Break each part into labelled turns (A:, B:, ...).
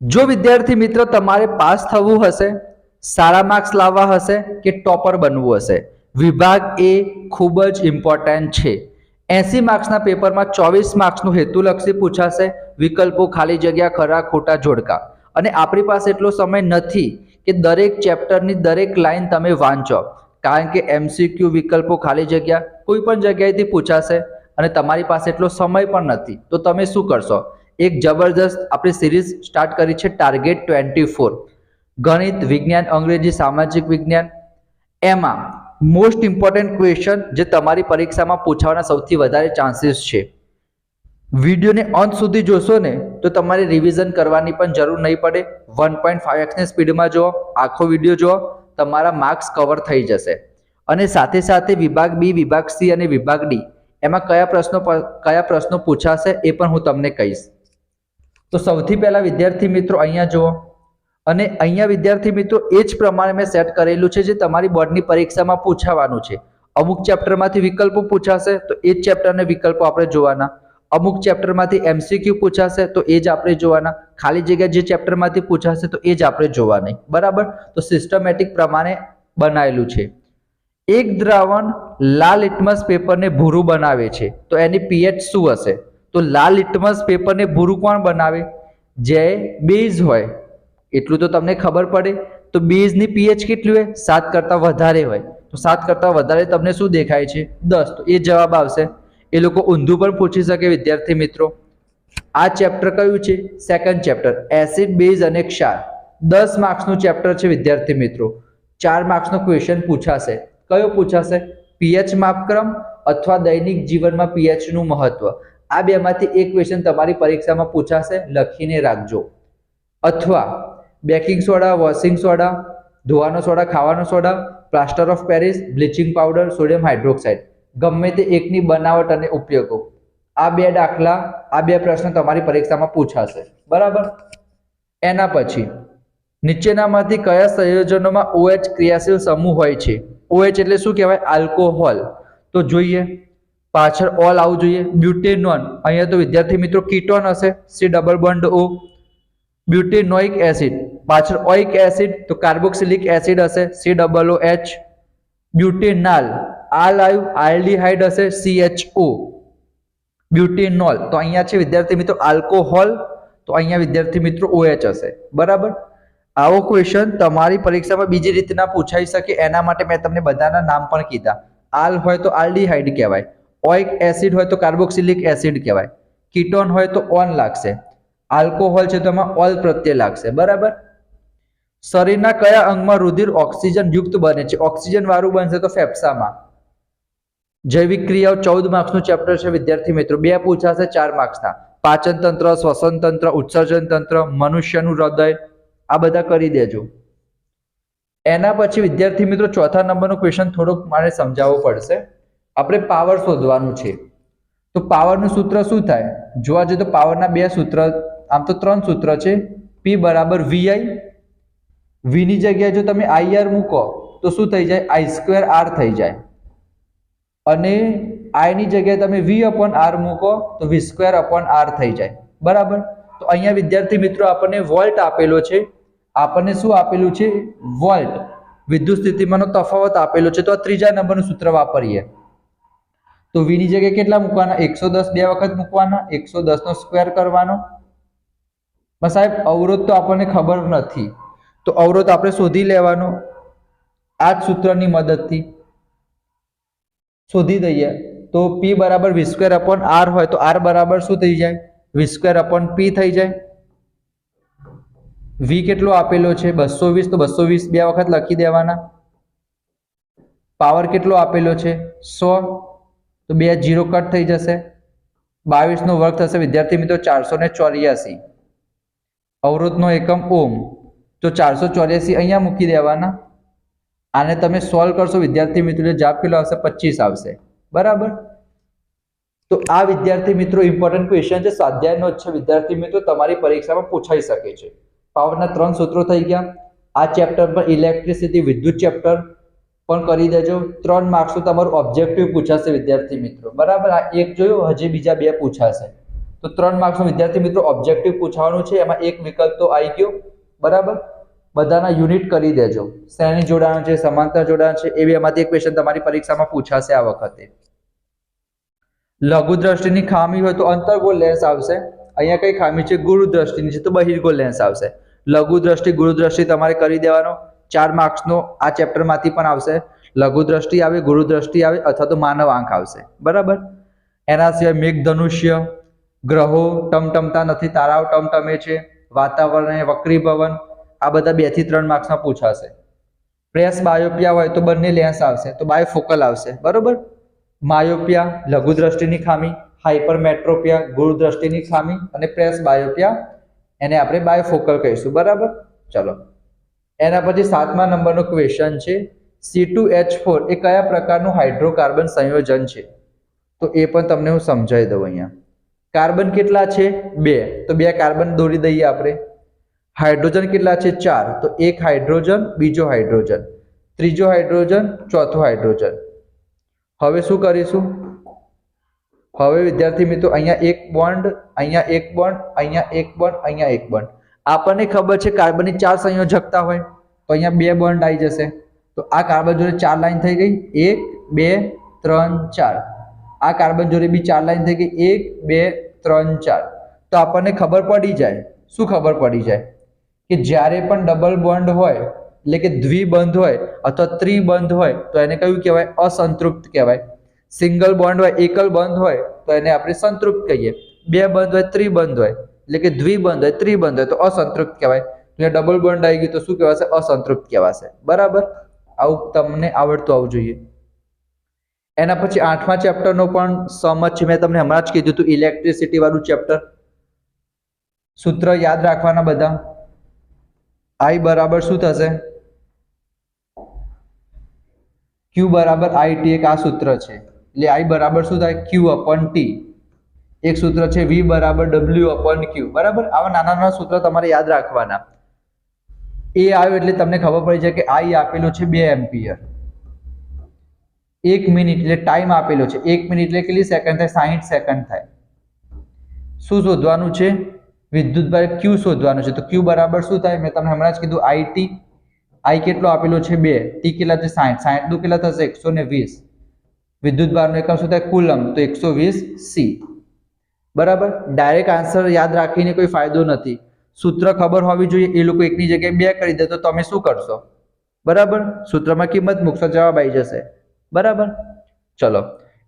A: જો વિદ્યાર્થી મિત્રો તમારે પાસ થવું હશે, સારા માર્ક્સ લાવવા હશે કે ટોપર બનવું હશે, વિભાગ એ ખૂબ જ ઇમ્પોર્ટન્ટ છે. 80 માર્ક્સના પેપરમાં 24 માર્ક્સનું હેતુલક્ષી પૂછાશે, વિકલ્પો, ખાલી જગ્યા, ખરા ખોટા, જોડકા. અને આપણી પાસે એટલો સમય નથી કે દરેક ચેપ્ટરની દરેક લાઈન તમે વાંચો, કારણ કે MCQ, વિકલ્પો, ખાલી જગ્યા કોઈ પણ જગ્યાએથી પૂછાશે અને તમારી પાસે એટલો સમય પણ નથી. તો તમે શું કરશો? એક જબરદસ્ત આપણી સિરીઝ સ્ટાર્ટ કરી છે, ટાર્ગેટ 24. ગણિત, વિજ્ઞાન, અંગ્રેજી, સામાજિક વિજ્ઞાન. એમાં મોસ્ટ ઇમ્પોર્ટન્ટ ક્વેશ્ચન જે તમારી પરીક્ષામાં પૂછવાના સૌથી વધારે ચાન્સીસ છે. વિડીયોને અંત સુધી જોશો ને તો તમારે રિવિઝન કરવાની પણ જરૂર નહીં પડે. 1.5x ની સ્પીડમાં જુઓ, આખો વિડીયો જુઓ, તમારા માર્ક્સ કવર થઈ જશે. અને સાથે સાથે વિભાગ બી, વિભાગ સી અને વિભાગ ડી એમાં કયા પ્રશ્નો પૂછાશે એ પણ હું તમને કહીશ. તો સૌથી પહેલા વિદ્યાર્થી મિત્રો અહીંયા જુઓ, અને અહીંયા વિદ્યાર્થી મિત્રો એ જ પ્રમાણે મેં સેટ કરેલું છે જે તમારી બોર્ડની પરીક્ષામાં પૂછાવાનું છે. અમુક ચેપ્ટરમાંથી વિકલ્પો પૂછાશે તો એ જ ચેપ્ટરના વિકલ્પો આપણે જોવાના. અમુક ચેપ્ટરમાંથી MCQ પૂછાશે તો એ જ આપણે જોવાના. ખાલી જગ્યા જે ચેપ્ટરમાંથી પૂછાશે તો એ જ આપણે જોવાની. બરાબર? તો સિસ્ટમેટિક પ્રમાણે બનાવેલું છે. એક દ્રાવણ લાલ લિટમસ પેપરને ભૂરું બનાવે છે તો એની pH શું હશે? તો લાલ લિટમસ પેપરને ભૂરું કોણ બનાવે? જે બેઝ હોય. એટલું તો તમને ખબર પડે. તો બેઝની pH કેટલી હોય? 7 કરતાં વધારે હોય. તો 7 કરતાં વધારે તમને શું દેખાય છે? 10. તો એ જવાબ આવશે. એ લોકો ઊંધું પણ પૂછી શકે વિદ્યાર્થી મિત્રો. આ ચેપ્ટર કયું છે? સેકન્ડ ચેપ્ટર, એસિડ, બેઝ અને ક્ષાર. 10 માર્ક્સનું ચેપ્ટર છે વિદ્યાર્થી મિત્રો. 4 માર્ક્સનો ક્વેશ્ચન પૂછાશે. કયો પૂછાશે? pH માપક્રમ અથવા દૈનિક જીવનમાં pH નું મહત્વ. આ બેમાંથી એક ક્વેશ્ચન તમારી પરીક્ષામાં પૂછાશે, લખીને રાખજો. અથવા બેકિંગ સોડા, વોશિંગ સોડા, ધોવાનો સોડા, ખાવાનો soda, plaster of Paris, bleaching powder, sodium hydroxide. ગમે તે એકની બનાવટ અને ઉપયોગો. આ બે દાખલા, આ બે પ્રશ્ન તમારી પરીક્ષામાં પૂછાશે. બરાબર? એના પછી નીચેનામાંથી કયા સંયોજનોમાં OH ક્રિયાશીલ સમૂહ હોય છે? OH એટલે શું કહેવાય? આલ્કોહોલ. તો જોઈએ, પાછળ ઓલ આવવું જોઈએ. બ્યુટેનોન, અહીંયા તો વિદ્યાર્થી મિત્રો કીટોન હશે, C double bond O. બ્યુટેનોઇક acid, પાછળ ઓઇક એસિડ તો કાર્બોક્સિલિક એસિડ હશે, C ડબલ OH. બ્યુટેનાલ, આલ આવ્યું, આલ્ડીહાઇડ હશે, CHO. બ્યુટેનોલ તો અહીંયા છે વિદ્યાર્થી મિત્રો આલ્કોહોલ, તો અહીંયા વિદ્યાર્થી મિત્રો OH હશે. બરાબર? આવો ક્વેશ્ચન તમારી પરીક્ષામાં બીજી રીતના પૂછાઈ શકે, એના માટે મેં તમને બધાના નામ પણ કીધા. આલ હોય તો આલ્ડીહાઇડ કહેવાય, ઓઇક એસિડ હોય તો કાર્બોક્સિલિક એસિડ કહેવાય, કીટોન હોય તો ઓન લાગશે, આલ્કોહોલ છે તો એમાં ઓલ પ્રત્યય લાગશે. બરાબર? શરીરના કયા અંગમાં રુધિર ઓક્સિજન યુક્ત બને છે? ઓક્સિજન વાળું બનશે તો ફેફસામાં. જૈવિક ક્રિયાઓ 14 માર્ક્સનું ચેપ્ટર છે વિદ્યાર્થી મિત્રો. બે પૂછાશે 4 માર્ક્સના. પાચન તંત્ર, શ્વસન તંત્ર, ઉત્સર્જન તંત્ર, મનુષ્યનું હૃદય, આ બધા કરી દેજો. એના પછી વિદ્યાર્થી મિત્રો ચોથા નંબરનો ક્વેશ્ચન થોડોક મારે સમજાવવો પડશે. આપણે પાવર શોધવાનું છે. તો પાવરનું સૂત્ર શું થાય? જોવા જઈએ તો પાવરના બે સૂત્ર, આમ તો 3 સૂત્ર છે. P બરાબર VI. V ની જગ્યાએ જો તમે IR મૂકો તો શું થઈ જાય? I2R થઈ જાય. અને I ની જગ્યાએ તમે V/R મૂકો તો V2/R થઈ જાય. બરાબર? તો અહીંયા વિદ્યાર્થી મિત્રો આપણને વોલ્ટ આપેલો છે. આપણને શું આપેલું છે? વોલ્ટ. વિદ્યુત સ્થિતિમાનનો તફાવત આપેલો છે. તો આ ત્રીજા નંબરનું સૂત્ર વાપરીએ. તો V ની જગ્યાએ કેટલા મૂકવાના? 110 બે વખત મૂકવાના, 110 નો સ્ક્વેર કરવાનો. બસ સાહેબ, અવરોધ તો આપણને ખબર નથી, તો અવરોધ આપણે શોધી લેવાનો આ જ સૂત્રની મદદથી. શોધી દઈએ તો P બરાબર V2/R હોય તો R બરાબર શું થઈ જાય? V2/P થઈ જાય. V કેટલો આપેલો છે? 220, તો 220 બે વખત લખી દેવાના. પાવર કેટલો આપેલો છે? 100, તો 2 0 કટ થઈ જશે. 22 નો વર્ગ થશે વિદ્યાર્થી મિત્રો 484. અવરોધનો એકમ ઓમ, તો 484 અહીંયા મૂકી દેવાના. આને તમે સોલ્વ કરશો વિદ્યાર્થી મિત્રો, જવાબ કેટલો આવશે? 25 આવશે. બરાબર? તો આ વિદ્યાર્થી મિત્રો ઇમ્પોર્ટન્ટ ક્વેશ્ચન છે, સ્વાધ્યાયનો જ છે વિદ્યાર્થી મિત્રો, તમારી પરીક્ષામાં પૂછાઈ શકે છે. પાવરના 3 સૂત્રો થઈ ગયા. આ ચેપ્ટર પર ઇલેક્ટ્રિસિટી, વિદ્યુત ચેપ્ટર પણ કરી દેજો. 3 માર્ક્સનું તમારું ઓબ્જેક્ટિવ પૂછાશે વિદ્યાર્થી મિત્રો. બરાબર? આ એક જોયું, હજી બીજા બે પૂછાશે. તો 3 માર્ક્સનો વિદ્યાર્થી મિત્રો ઓબ્જેક્ટિવ પૂછવાનું છે, એમાં એક વિકલ્પ તો આવી ગયો, બરાબર. બધાના યુનિટ કરી દેજો. શ્રેણી જોડાણ છે, સમાંતર જોડાણ છે, એવી એમાંથી એક ક્વેશ્ચન તમારી પરીક્ષામાં પૂછાશે આ વખતે. લઘુ દ્રષ્ટિની ખામી હોય તો અંતર્ગોળ લેન્સ આવશે. અહીંયા કઈ ખામી છે? ગુરુ દ્રષ્ટિની છે તો બહિર્ગોળ લેન્સ આવશે. લઘુ દ્રષ્ટિ ગુરુ દ્રષ્ટિ તમારે કરી દેવાનો. 4 માર્ક્સનો આ ચેપ્ટરમાંથી પણ આવશે. લઘુ દ્રષ્ટિ આવે, ગુરુ દ્રષ્ટિ આવે અથવા તો માનવ આંખ આવશે, બરાબર. એના સિવાય મેઘધનુષ્ય, ગ્રહો ટમટમતા નથી, તારાઓ ટમટમે છે, વાતાવરણ વક્રીભવન, આ બધા 2 થી 3 માર્ક્સમાં પૂછાશે. પ્રેસ બાયોપિયા હોય તો બંને લેન્સ આવશે, તો બાયોફોકલ આવશે, બરોબર. માયોપિયા લઘુ દ્રષ્ટિની ખામી, હાઇપરમેટ્રોપિયા ગુરુ દ્રષ્ટિની ખામી અને પ્રેસ બાયોપિયા એને આપણે બાયોફોકલ કહીશું, બરાબર. ચલો, એના પછી 7મા નંબરનો ક્વેશ્ચન છે C2H4 એ કયા પ્રકારનું હાઇડ્રોકાર્બન સંયોજન છે? તો એ પણ તમને હું સમજાવી દઉં. અહીંયા કાર્બન કેટલા છે? 2, તો 2 કાર્બન દોરી દઈએ આપણે. હાઇડ્રોજન કેટલા છે? 4, તો 1 હાઇડ્રોજન, બીજો હાઇડ્રોજન, ત્રીજો હાઇડ્રોજન, ચોથો હાઇડ્રોજન. હવે શું કરીશું? હવે વિદ્યાર્થી મિત્રો અહીંયા એક બોન્ડ, અહીંયા એક બોન્ડ, અહીંયા એક બોન્ડ, અહીંયા એક બોન્ડ. આપણને ખબર છે કાર્બનની 4 સંયોજકતા હોય, તો અહીંયા 2 બોન્ડ આવી જશે. તો આ કાર્બન જોડે 4 લાઈન થઈ ગઈ, 1 2 3 4. આ કાર્બન જોડે બી 4 લાઈન થઈ ગઈ, 1 2 3 4. તો આપણને ખબર પડી જાય. શું ખબર પડી જાય? કે જ્યારે પણ ડબલ બોન્ડ હોય એટલે કે દ્વિબંધ હોય અથવા ત્રિબંધ હોય તો એને કયું કહેવાય? અસંતૃપ્ત કહેવાય. સિંગલ બોન્ડ હોય, એકલ બંધ હોય તો એને આપણે સંતૃપ્ત કહીએ. 2 બંધ હોય, ત્રિબંધ હોય એટલે કે દ્વિબંધ હોય, ત્રિબંધ હોય તો અસંતૃપ્ત કહેવાય. એટલે ડબલ બોન્ડ આવી ગયું તો શું કહેવાશે? અસંતૃપ્ત કહેવાશે, બરાબર. આવું તમને આવડતું આવવું જોઈએ. એના પછી 8મા ચેપ્ટરનો પણ સમજ છે, મેં તમને હમણાં જ કીધું હતું, ઇલેક્ટ્રિસિટી વાળું ચેપ્ટર. સૂત્ર યાદ રાખવાના બધા. I બરાબર શું થશે? Q બરાબર IT, એક આ સૂત્ર છે. એટલે I બરાબર શું થાય? Q/T. એક સૂત્ર છે V બરાબર W/Q, બરાબર. આવા નાના નાના સૂત્ર તમારે યાદ રાખવાના. એ આવ્યું એટલે તમને ખબર પડી જાય કે I આપેલો છે 2 એમ્પિયર. 1 મિનિટ એટલે ટાઈમ આપેલો છે. 1 મિનિટ એટલે કેટલી સેકન્ડ થાય? 60 સેકન્ડ થાય. શું શોધવાનું છે? વિદ્યુતભાર Q શોધવાનું છે. તો Q બરાબર શું થાય? મેં તમને હમણાં જ કીધું IT. I કેટલો આપેલો છે? 2. T કેટલા છે? 60. 60 દુ કેટલા થશે? 120. વિદ્યુતભારનો એકમ શું થાય? કુલમ, તો 120 C, બરાબર. ડાયરેક્ટ આન્સર યાદ રાખીને કોઈ ફાયદો નથી. સૂત્ર ખબર હોવી જોઈએ. એ લોકો એકની જગ્યાએ 2 કરી દે તો તમે શું કરશો? બરાબર. સૂત્રમાં કિંમત મૂકશો, જવાબ આવી જશે, બરાબર. ચલો,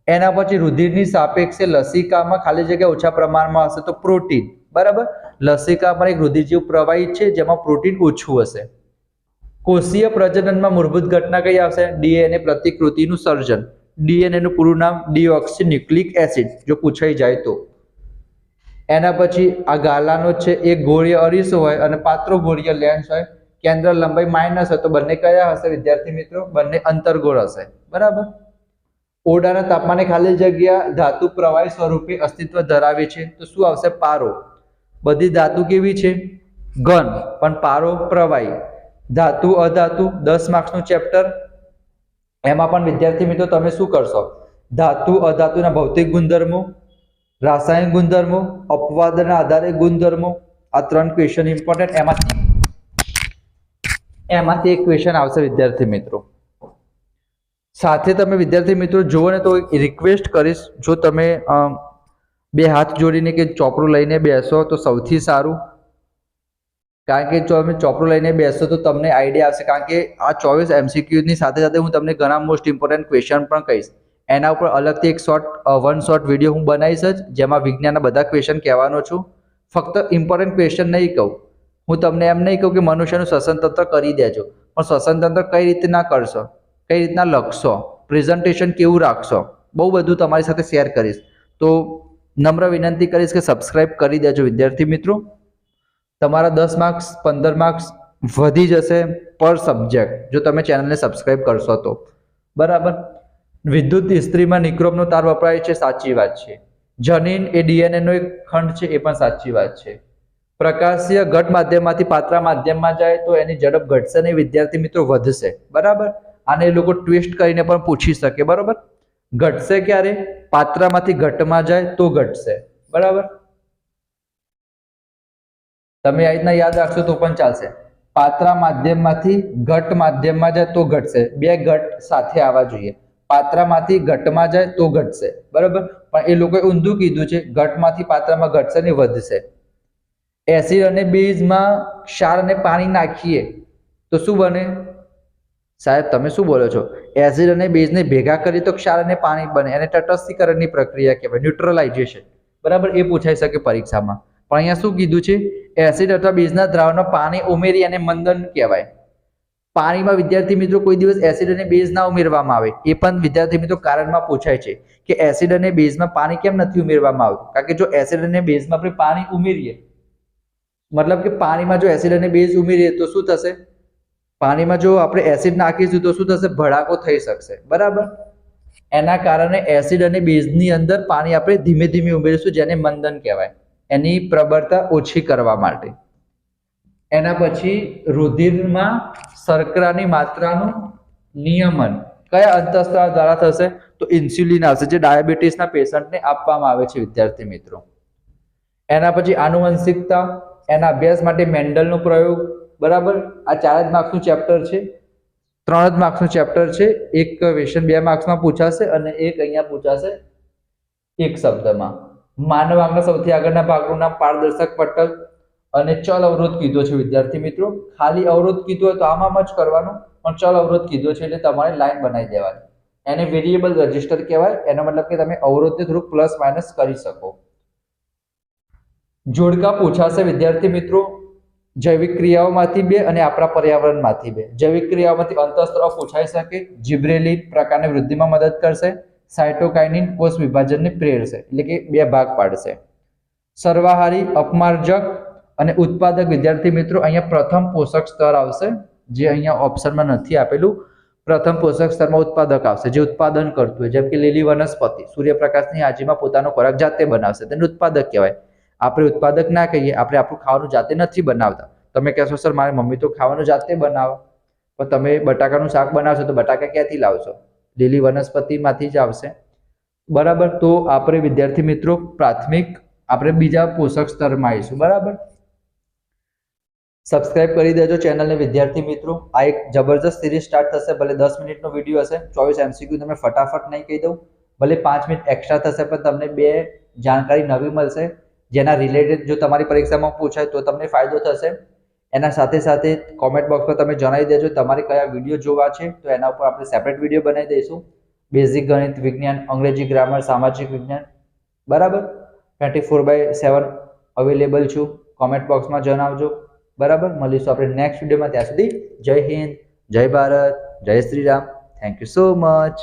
A: એના પછી રુધિરની સાપેક્ષે લસિકામાં ખાલી જગ્યા ઓછા પ્રમાણમાં હશે તો પ્રોટીન, બરાબર. લસિકામાં એક રુધિર જેવું પ્રવાહી છે જેમાં પ્રોટીન ઓછું હશે. કોષીય પ્રજનનમાં મૂળભૂત ઘટના કઈ આવશે? DNA પ્રતિકૃતિનું સર્જન. DNA નું પૂરું નામ ડીઓક્સી ન્યુક્લિક એસિડ, જો પૂછાઈ જાય તો. એના પછી આ ગાલાનો છે, એક ગોળીય અરીસો હોય અને પાત્રો ગોળીય લેન્સ હોય. કેન્દ્ર લંબાઈ માઇનસ હોય તો બંને કયા હશે વિદ્યાર્થી મિત્રો? બંને અંતર્ગોળ હશે, બરાબર. ઓરડાના તાપમાને ખાલી જગ્યા ધાતુ પ્રવાહી સ્વરૂપે અસ્તિત્વ ધરાવે છે તો શું આવશે? પારો. બધી ધાતુ કેવી છે? ઘન, પણ પારો પ્રવાહી. ધાતુ અધાતુ 10 માર્ક્સનું ચેપ્ટર. એમાં પણ વિદ્યાર્થી મિત્રો તમે શું કરશો? ધાતુ અધાતુના ભૌતિક ગુણધર્મો, રાસાયણિક ગુણધર્મો, અપવાદના આધારે ગુણધર્મો, આ 3 ક્વેશ્ચન ઇમ્પોર્ટન્ટ. એમાંથી એક ક્વેશ્ચન આવશે વિદ્યાર્થી મિત્રો. સાથે તમે વિદ્યાર્થી મિત્રો જુઓ ને તો રિક્વેસ્ટ કરીશ, જો તમે 2 હાથ જોડીને કે ચોપડું લઈને બેસો તો સૌથી સારું. કારણ કે જો તમે ચોપડું લઈને બેસો તો તમને આઈડિયા આવશે. કારણ કે આ 24 MCQ ની સાથે સાથે હું તમને ઘણા મોસ્ટ ઇમ્પોર્ટન્ટ ક્વેશ્ચન પણ કહીશ. એના ઉપર અલગથી એક વન શોર્ટ વિડીયો હું બનાવીશ જ, જેમાં વિજ્ઞાનના બધા ક્વેશ્ચન કહેવાનો છું. ફક્ત ઇમ્પોર્ટન્ટ ક્વેશ્ચન નહીં કહું. હું તમને એમ નહીં કહું કે મનુષ્યનું શ્વસન તંત્ર કરી દેજો, પણ શ્વસન તંત્ર કઈ રીતે ના કરશો, કઈ રીતના લખશો, પ્રેઝન્ટેશન કેવું રાખશો, બહુ બધું તમારી સાથે શેર કરીશ. તો નમ્ર વિનંતી કરીશ કે સબસ્ક્રાઇબ કરી દેજો વિદ્યાર્થી મિત્રો. તમારા 10 માર્ક્સ 15 માર્ક્સ વધી જશે પર સબ્જેક્ટ જો તમે ચેનલને સબસ્ક્રાઇબ કરશો તો, બરાબર. વિદ્યુત ઇસ્ત્રીમાં નિક્રોમનો તાર વપરાય છે, સાચી વાત છે. જનીન એ DNA નો એક ખંડ છે, એ પણ સાચી વાત છે. પ્રકાશીય ઘટ માધ્યમમાંથી પાત્રા માધ્યમમાં જાય તો એની ઝડપ ઘટશે નહીં વિદ્યાર્થી મિત્રો, વધશે, બરાબર. આને એ લોકો ટ્વિસ્ટ કરીને પણ પૂછી શકે, બરાબર. ઘટશે ક્યારે? પાત્રામાંથી ઘટમાં જાય તો ઘટશે, બરાબર. તમે આ રીતના યાદ રાખશો તો પણ ચાલશે. પાત્રા માધ્યમમાંથી ઘટ માધ્યમમાં જાય તો ઘટશે. બે ઘટ સાથે આવવા જોઈએ. પાત્રામાંથી ઘટમાં જાય તો ઘટશે, બરાબર. પણ એ લોકોએ ઊંધું કીધું છે, ઘટમાંથી પાત્રામાં ઘટશે ને વધશે. એસિડ અને બેઝમાં ક્ષાર અને પાણી નાખીએ તો શું બને? સાહેબ તમે શું બોલો છો? એસિડ અને બેઝને ભેગા કરી તો ક્ષાર અને પાણી બને, એને તટસ્થીકરણની પ્રક્રિયા કહેવાય, ન્યુટ્રલાઇઝેશન, બરાબર. એ પૂછાઈ શકે પરીક્ષામાં. પણ અહીંયા શું કીધું છે? એસિડ અથવા બેઝના દ્રાવણમાં પાણી ઉમેરી અને મંદન કહેવાય. પાણીમાં વિદ્યાર્થી મિત્રો કોઈ દિવસ એસિડ અને બેઝ ના ઉમેરવામાં આવે, એ પણ વિદ્યાર્થી મિત્રો કારણમાં પૂછાય છે કે એસિડ અને બેઝમાં પાણી કેમ નથી ઉમેરવામાં આવતું? કારણ કે જો એસિડ અને બેઝમાં આપણે પાણી ઉમેરીએ, મતલબ કે પાણીમાં જો એસિડ અને બેઝ ઉમેરીએ તો શું થશે? પાણીમાં જો આપણે એસિડ નાખીશું તો શું થશે? ભડાકો થઈ શકશે, બરાબર. એના કારણે એસિડ અને બેઝની અંદર પાણી આપણે ધીમે ધીમે ઉમેરીશું, જેને મંદન કહેવાય, એની પ્રબળતા ઓછી કરવા માટે. એના પછી રુધિરમાં શર્કરાની માત્રાનું નિયમન કયા અંતઃસ્ત્રાવ દ્વારા થશે? તો ઇન્સ્યુલિન આવશે, જે ડાયાબિટીસના પેશન્ટને આપવામાં આવે છે વિદ્યાર્થી મિત્રો. એના પછી આનુવંશિકતા, એના અભ્યાસ માટે મેન્ડલનો પ્રયોગ, બરાબર. આ 4 જ માર્ક્સનું ચેપ્ટર છે, 3 જ માર્ક્સનું ચેપ્ટર છે. એક ક્વેશ્ચન 2 માર્ક્સમાં પૂછાશે અને એક અહીંયા પૂછાશે એક શબ્દમાં. માનવ આંખના સૌથી આગળના ભાગનું નામ પારદર્શક પટલ અને ચલ અવરોધ કીધો છે વિદ્યાર્થી મિત્રો. ખાલી અવરોધ કીધો હોય તો આમાં જ કરવાનું, પણ ચલ અવરોધ કીધો છે એટલે તમારે લાઈન બનાવી દેવાની. એને વેરિયેબલ રજિસ્ટર કહેવાય. એનો મતલબ કે તમે અવરોધને થોડુંક પ્લસ માઇનસ કરી શકો. જોડકા પૂછાશે વિદ્યાર્થી મિત્રો. જૈવિક ક્રિયાઓમાંથી 2 અને આપણા પર્યાવરણમાંથી 2. જૈવિક ક્રિયાઓમાંથી અંતઃસ્ત્રાવ પૂછાઈ શકે. જિબ્રેલિન પ્રકારની વૃદ્ધિમાં મદદ કરશે. સાયટોકાઇનિન કોષ વિભાજનને પ્રેરશે, એટલે કે 2 ભાગ પાડશે. સર્વાહારી, અપમાર્જક અને ઉત્પાદક વિદ્યાર્થી મિત્રો, અહીંયા પ્રથમ પોષક સ્તર આવશે, જે અહીંયા ઓપ્શનમાં નથી આપેલું. પ્રથમ પોષક સ્તરમાં ઉત્પાદક આવશે, જે ઉત્પાદન કરતું હોય, જેમ કે લીલી વનસ્પતિ સૂર્યપ્રકાશની હાજરીમાં પોતાનો ખોરાક જાતે બનાવશે, તેને ઉત્પાદક કહેવાય. આપણે ઉત્પાદક ના કહીએ, આપણે આપણું ખાવાનું જાતે નથી બનાવતા. તમે કહેશો સર મારી મમ્મી તો ખાવાનું જાતે બનાવે, પણ તમે બટાકાનું શાક બનાવશો તો બટાકા ક્યાંથી લાવશો? લીલી વનસ્પતિમાંથી જ આવશે, બરાબર. તો આપણે વિદ્યાર્થી મિત્રો પ્રાથમિક આપણે બીજા પોષક સ્તરમાં આવીશું, બરાબર. સબસ્ક્રાઇબ કરી દેજો ચેનલને વિદ્યાર્થી મિત્રો. આ એક જબરજસ્ત સિરીઝ સ્ટાર્ટ થશે, ભલે 10 મિનિટનો વિડીયો હશે, 24 MCQ તમે ફટાફટ નહીં કહી દઉં, ભલે 5 મિનિટ એક્સ્ટ્રા થશે, પણ તમને 2 જાણકારી નવી મળશે, જેના રિલેટેડ જો તમારી પરીક્ષામાં પૂછાય તો તમને ફાયદો થશે. એના સાથે સાથે કોમેન્ટ બોક્સમાં તમે જણાવી દેજો તમારે કયા વિડીયો જોવા છે, તો એના ઉપર આપણે સેપરેટ વિડીયો બનાવી દઈશું. બેઝિક ગણિત, વિજ્ઞાન, અંગ્રેજી ગ્રામર, સામાજિક વિજ્ઞાન, બરાબર. 24/7 અવેલેબલ છું. કોમેન્ટ બોક્સમાં જણાવજો, બરાબર. મળીશું આપણે નેક્સ્ટ વિડીયોમાં. ત્યાં સુધી જય હિન્દ, જય ભારત, જય Shri Ram. Thank you so much.